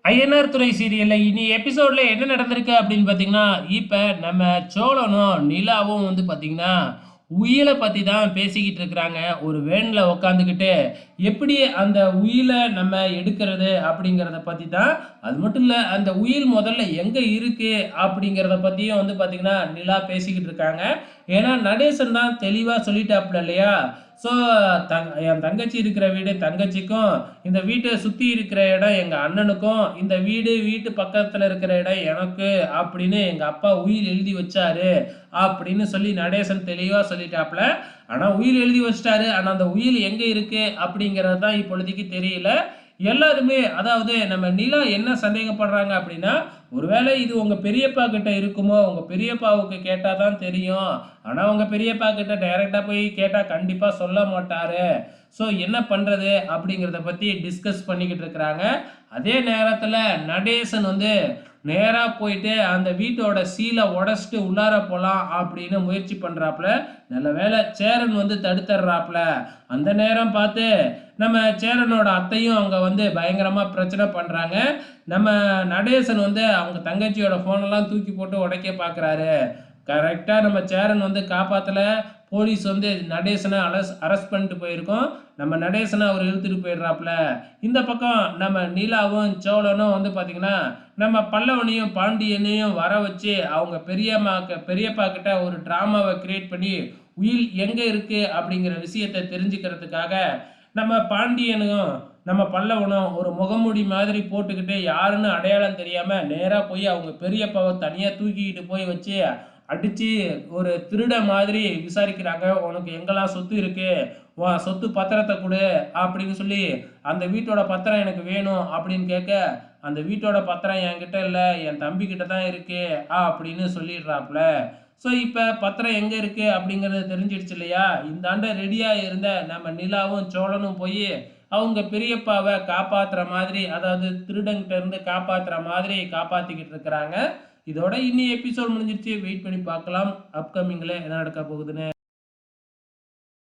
ஐயனார் துணை சீரியல்ல இனி எபிசோட்ல என்ன நடந்திருக்கு அப்படின்னு பார்த்தீங்கன்னா, இப்ப நம்ம சோழனும், நிலாவும் வந்து பார்த்தீங்கன்னா, உயில பத்தி தான் பேசிக்கிட்டு இருக்கிறாங்க. ஒரு வேன்ல உட்காந்துக்கிட்டு, எப்படி அந்த உயில நம்ம எடுக்கிறது அப்படிங்கிறத பத்தி தான். அது மட்டும் இல்ல, அந்த உயில் முதல்ல எங்க இருக்கு அப்படிங்கிறத பத்தியும் வந்து பார்த்தீங்கன்னா, நிலா பேசிக்கிட்டு இருக்காங்க. ஏன்னா, நடேசன் தான் தெளிவா சொல்லிட்டாப்ல இல்லையா? ஸோ, என் தங்கச்சி இருக்கிற வீடு தங்கச்சிக்கும், இந்த வீட்ட சுத்தி இருக்கிற இடம் எங்க அண்ணனுக்கும், இந்த வீட்டு பக்கத்துல இருக்கிற இடம் எனக்கு அப்படின்னு எங்க அப்பா உயில் எழுதி வச்சாரு அப்படின்னு சொல்லி நடேசன் தெளிவா சொல்லிட்டாப்ல. ஆனா உயில் எழுதி வச்சுட்டாரு. ஆனா அந்த உயில் எங்க இருக்கு அப்படிங்கிறது தான் இப்பொழுதைக்கு தெரியல. எல்லாருமே அதாவது நம்ம நிலா என்ன சந்தேகப்படுறாங்க அப்படின்னா, ஒருவேளை இது உங்க பெரியப்பா கிட்ட இருக்குமோ? உங்க பெரியப்பாவுக்கு கேட்டா தான் தெரியும். ஆனா உங்க பெரியப்பா கிட்ட டைரக்ட்டா போய் கேட்டா கண்டிப்பா சொல்ல மாட்டாரு. ஸோ என்ன பண்றது? அப்படிங்கிறத பத்தி டிஸ்கஸ் பண்ணிக்கிட்டு இருக்கிறாங்க. அதே நேரத்துல நடேசன் வந்து நேரா போயிட்டு அந்த வீட்டோட சீல உடைச்சிட்டு உள்ளார போலாம் அப்படின்னு முயற்சி பண்றாப்ல. நல்ல வேளை சேரன் வந்து தடுத்துடுறாப்ல. அந்த நேரம் பார்த்து நம்ம சேரனோட அத்தையும் அங்க வந்து பயங்கரமா பிரச்சனை பண்றாங்க. நம்ம நடேசன் வந்து அவங்க தங்கச்சியோட ஃபோனெல்லாம் தூக்கி போட்டு உடைக்க பார்க்குறாரு. கரெக்ட்டா நம்ம சேரன் வந்து காப்பாத்தல. போலீஸ் வந்து நடேசன அரெஸ்ட் பண்ணிட்டு போயிருக்கோம். நம்ம நடேசன அவர் இழுத்துட்டு போயிடுறாப்ல. இந்த பக்கம் நம்ம நீலாவும், சோழனும் வந்து பார்த்தீங்கன்னா, நம்ம பல்லவனையும், பாண்டியனையும் வர வச்சு அவங்க பெரியப்பா கிட்ட ஒரு டிராமாவ கிரியேட் பண்ணி, உயில் எங்க இருக்கு அப்படிங்கிற விஷயத்த தெரிஞ்சுக்கிறதுக்காக, நம்ம பாண்டியனும், நம்ம பல்லவனும் ஒரு முகமூடி மாதிரி போட்டுக்கிட்டு யாருன்னு அடையாளம் தெரியாம நேரா போய் அவங்க பெரியப்பாவ தனியா தூக்கிக்கிட்டு போய் வச்சு அடிச்சு ஒரு திருடன் மாதிரி விசாரிக்கிறாங்க. "உனக்கு எங்கெல்லாம் சொத்து இருக்கு? உன் சொத்து பத்திரத்த குடு" அப்படின்னு சொல்லி, "அந்த வீட்டோட பத்திரம் எனக்கு வேணும்" அப்படின்னு கேட்க, "அந்த வீட்டோட பத்திரம் என்கிட்ட இல்ல, என் தம்பிகிட்ட தான் இருக்கு" அப்படின்னு சொல்லிடுறாப்ல. ஸோ இப்ப பத்திரம் எங்க இருக்கு அப்படிங்கிறது தெரிஞ்சிடுச்சு இல்லையா? இந்தாண்ட ரெடியா இருந்த நம்ம நிலாவும், சோழனும் போயி, அவங்க பெரியப்பாவ காப்பாத்துற மாதிரி, அதாவது திருடன்கிட்ட இருந்து காப்பாத்துற மாதிரி காப்பாத்திக்கிட்டு இருக்கிறாங்க. இதோட இன்னி எபிசோட் முடிஞ்சிருச்சு. வெயிட் பண்ணி பார்க்கலாம். அப்கமிங்ல என்ன நடக்க போகுதுன்னு.